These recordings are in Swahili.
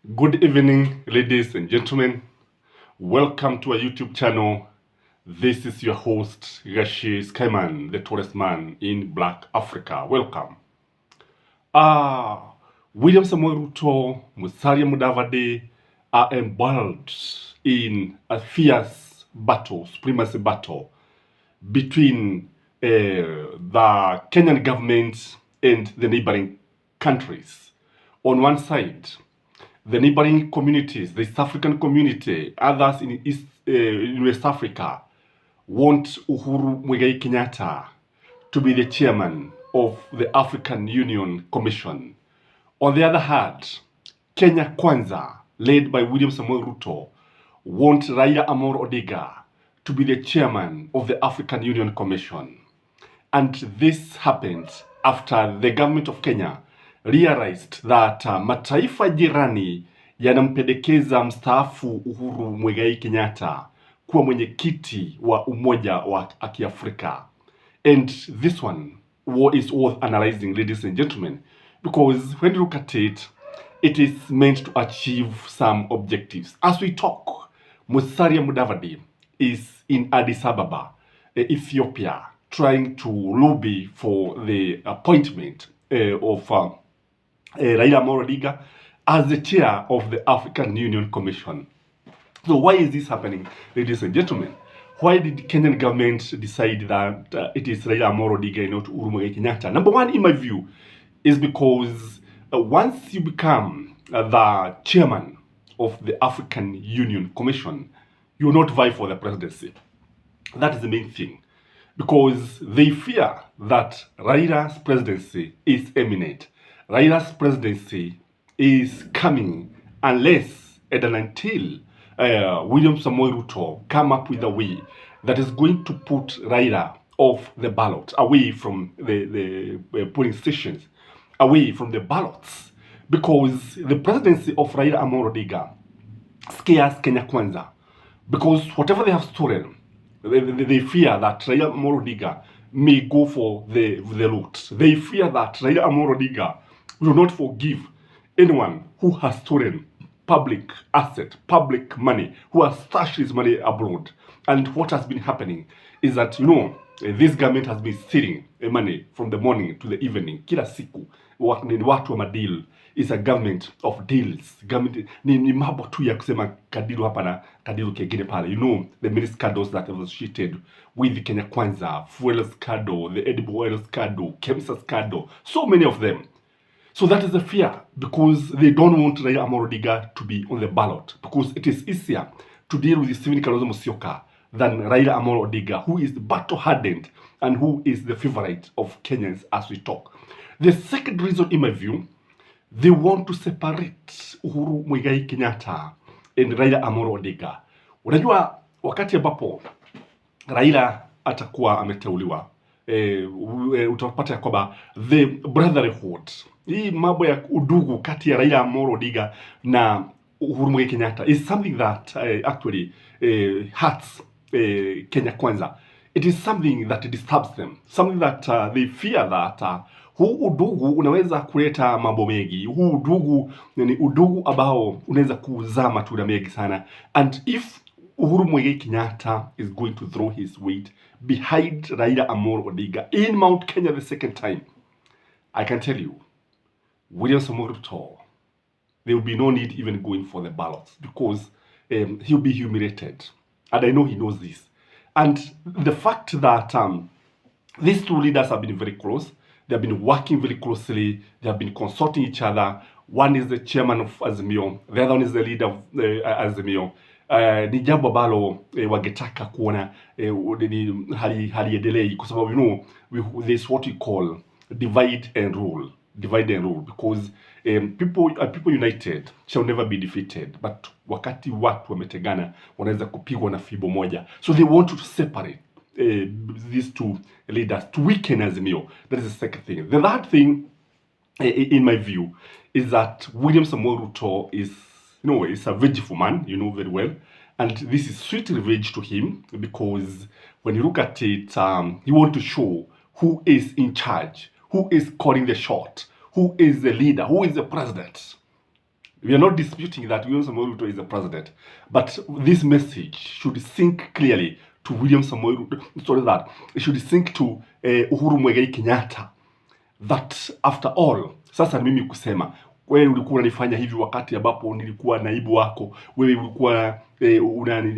Good evening, ladies and gentlemen. Welcome to our YouTube channel. This is your host, Gashi Skyman, the tallest man in Black Africa. Welcome. William Ruto, Musalia Mudavadi are embroiled in a fierce battle, supremacy battle between the Kenyan government and the neighboring countries. On one side, the neighboring communities, the East African community, others in West Africa, want Uhuru Kenyatta to be the chairman of the African Union Commission. On the other hand, Kenya Kwanza, led by William Ruto, want Raila AMOLO ODINGA to be the chairman of the African Union Commission. And this happened after the government of Kenya realized that mataifa jirani yanampendekeza mstaafu Uhuru Kenyatta kuwa mwenyekiti wa Umoja wa Kiafrika. And this one is worth analyzing, ladies and gentlemen, because when you look at it, it is meant to achieve some objectives. As we talk, Musalia Mudavadi is in Addis Ababa, Ethiopia, trying to lobby for the appointment of Raila AMOLO ODINGA as the chair of the African Union Commission. So why is this happening, ladies and gentlemen? Why did the Kenyan government decide that it is Raila AMOLO ODINGA and not Uhuru Kenyatta? Number one, in my view, is because once you become the chairman of the African Union Commission, you will not vie for the presidency. That is the main thing. Because they fear that Raila's presidency is imminent. Raila's presidency is coming unless and until William Ruto come up with a way that is going to put Raila off the ballot, away from the polling stations, away from the ballots. Because the presidency of Raila AMOLO ODINGA scares Kenya Kwanza. Because whatever they have stolen, they fear that Raila AMOLO ODINGA may go for the loot. They fear that Raila AMOLO ODINGA will not forgive anyone who has stolen public asset, public money, who has stashed his money abroad. And what has been happening is that, this government has been stealing money from the morning to the evening. Kila siku, watu wa madil is a government of deals. Government ni mambo tu ya kusema kadilu hapa na kadilu kengine pale. The many scandals that have associated with the Kenya Kwanza, fuel scandal, the edible oil scandal, chemical scandal, so many of them. So that is the fear, because they don't want Raila AMOLO ODINGA to be on the ballot, because it is easier to deal with Stephen Kalonzo Musyoka than Raila AMOLO ODINGA, who is battle-hardened and who is the favorite of Kenyans as we talk. The second reason, in my view, they want to separate Uhuru Kenyatta and Raila AMOLO ODINGA. Unajua, wakati ambapo Raila atakuwa ameteuliwa, utapata ya kwamba the brotherhood, hii mambo ya udugu kati ya Raila AMOLO ODINGA na Uhuru Kenyatta is something that actually hurts Kenya Kwanza. It is something that disturbs them, something that they fear that huu udugu unaweza kuleta mambo mengi. Huu udugu ni udugu ambao unaweza kuzaa matunda mengi sana. And if Uhuru Kenyatta is going to throw his weight behind Raila AMOLO ODINGA in Mount Kenya the second time, I can tell you, William Ruto, there will be no need even going for the ballots, because he'll be humiliated. And I know he knows this. And the fact that these two leaders have been very close, they have been working very closely, they have been consulting each other. One is the chairman of Azimio, the other one is the leader of Azimio. Ni jambo ambalo wangetaka kuona haliendelei, kwa sababu there's what we call divide and rule, because people united shall never be defeated, but wakati watu wametegana wanaweza kupigwa na fibo moja. So they want to separate these two leaders to weaken Azimio. That is the second thing. The third thing, in my view, is that William Ruto is a vengeful man, very well. And this is sweet revenge to him, because when you look at it, he wants to show who is in charge, who is calling the shot, who is the leader, who is the president. We are not disputing that William Samoei Ruto is the president, but this message should sink clearly to William Samoei Ruto, sorry, that it should sink to Uhuru Muigai Kenyatta, that after all, sasa ni mimi kusema wewe ulikuwa unanifanya hivi wakati ambapo nilikuwa naibu wako. Wewe ulikuwa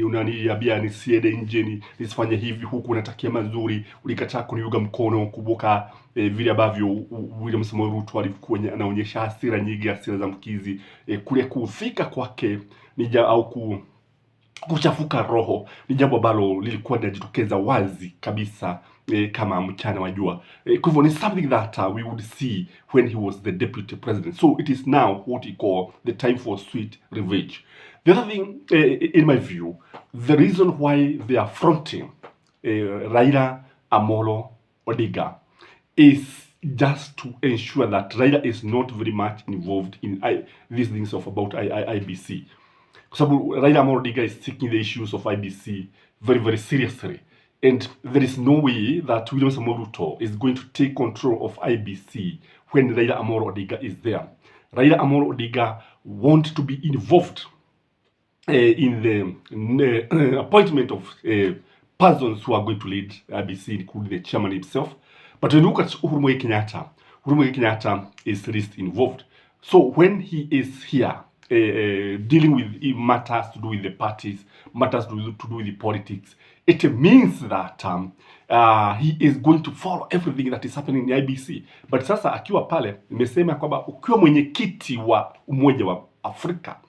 unaniambia nisiende nje, nisifanye hivi, huku unatakia mazuri, ulikataa kuniunga mkono. Kumbuka vile ambavyo William Samoei Ruto alikuwa anaonyesha hasira nyingi, hasira za mkizi, kule kufika kwake au kuchafuka roho ni jambo ambalo lilikuwa linajitokeza wazi kabisa kama mchana wa jua. Kwa hivyo ni something that we would see when he was the deputy president. So it is now what we call the time for sweet revenge. The other thing, in my view, the reason why they are fronting Raila AMOLO ODINGA is just to ensure that Raila is not very much involved in these things about IBC. Kwa sababu Raila AMOLO ODINGA is taking the issues of IBC very, very seriously. And there is no way that William Samoei Ruto is going to take control of IBC when Raila AMOLO ODINGA is there. Raila AMOLO ODINGA want to be involved in the appointment of persons who are going to lead IBC, including the chairman himself. But when you look at Uhuru Muigai Kenyatta is least involved. So when he is here, dealing with matters to do with the parties, matters to do with the politics, it means that he is going to follow everything that is happening in the IBC. But sasa akiwa pale, nimesema kwamba ukiwa mwenyekiti wa Umoja wa Afrika,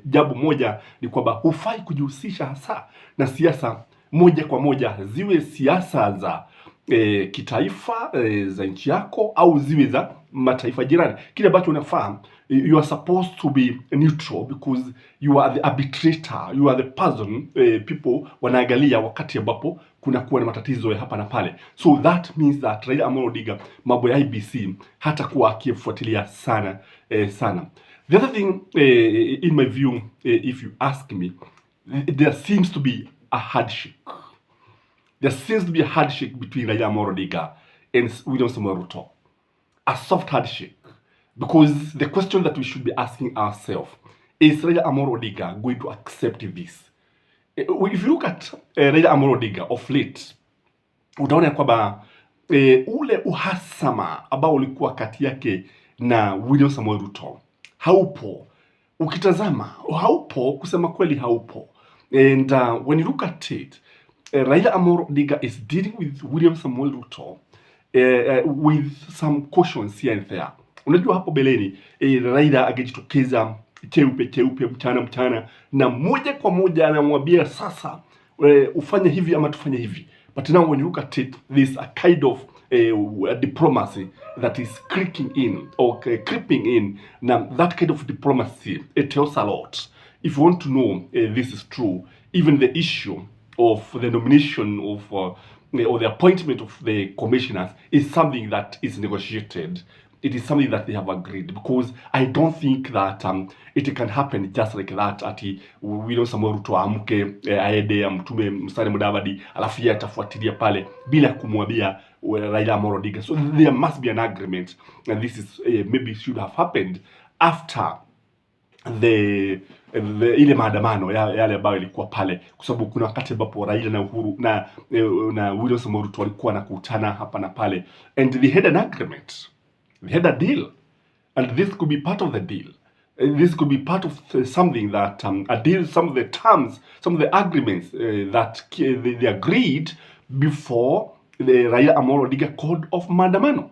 jambo moja ni kwamba hufai kujihusisha hasa na siasa moja kwa moja, ziwe siasa za kitaifa za nchi yako au ziwe za mataifa jirani. Kile ambacho unafahamu, you are supposed to be neutral because you are the arbitrator, you are the person people wanaangalia wakati ambapo kuna kuwa na matatizo ya hapa na pale. So that means that Raila AMOLO ODINGA mambo ya IBC hata kuwa akifuatilia sana sana. The other thing, in my view, if you ask me, there seems to be a handshake. There seems to be a handshake between Raila AMOLO ODINGA and William Samoei Ruto. A soft handshake. Because the question that we should be asking ourselves is Raila AMOLO ODINGA going to accept this? If you look at Raila AMOLO ODINGA of late, utaona kwamba ule uhasama ambao ulikuwa kati yake na William Samoei Ruto haupo. Ukitazama haupo, kusema kweli haupo. And when you look at it, Raila AMOLO ODINGA is dealing with William Samoei Ruto with some cautions here and there. Unajua hapo beleni Raila angejitokeza cheupe mchana na moja kwa moja anamwambia sasa ufanye hivi ama tufanye hivi. But now when you look at it, there's a kind of diplomacy that is creeping in. Now that kind of diplomacy, it tells a lot. If you want to know this is true, even the issue of the nomination of or the appointment of the commissioners is something that is negotiated. It is something that they have agreed, because I don't think that it can happen just like that. Ati William Samoei Ruto amke aende amtume Musalia Mudavadi alafu yeye atafuatilia pale bila kumwambia Raila AMOLO ODINGA. So there must be an agreement, and this is maybe should have happened after ile maandamano yale ambayo ilikuwa pale, kwa sababu kuna wakati ambapo Raila na Uhuru na William Samoei Ruto walikuwa nakutana hapa na pale, and they had an agreement. They had a deal, and this could be part of the deal. This could be part of something that a deal, some of the terms, some of the agreements that they agreed before the Raila AMOLO ODINGA called of maandamano.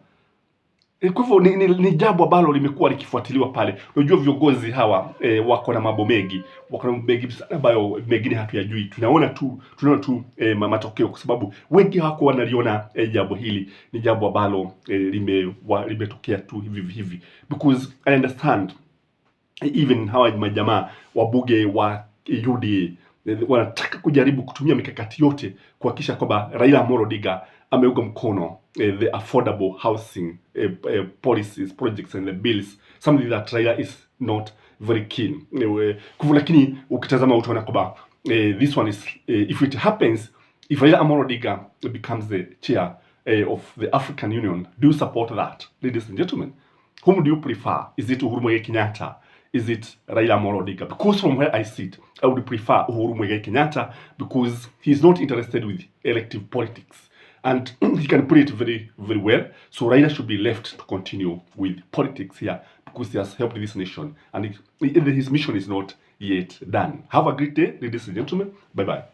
Kwa hivyo ni jambo ambalo limekuwa likifuatiliwa pale. Unajua viongozi hawa wako na mambo mengi, ambayo mengine hatuyajui. Tunaona tu matokeo, kwa sababu wengi hawako wanaliona jambo hili ni jambo ambalo limetokea tu hivi. Because I understand even hawa majamaa wabuge wa UDA wanataka kujaribu kutumia mikakati yote kuhakikisha kwamba Raila AMOLO ODINGA ameunga mkono the affordable housing policies, projects and the bills, something that Raila is not very keen. Lakini ukitazama utaona kwamba this one is if it happens, if Raila AMOLO ODINGA becomes the chair of the African Union, do you support that, ladies and gentlemen? Whom do you prefer? Is it Uhuru Muigai Kenyatta? is it Raila AMOLO ODINGA? Because from where I sit, I would prefer UHURU Kenyatta, because he's not interested with elective politics. And he can put it very, very well. So Raila should be left to continue with politics here, because he has helped this nation. And his mission is not yet done. Have a great day, ladies and gentlemen. Bye-bye.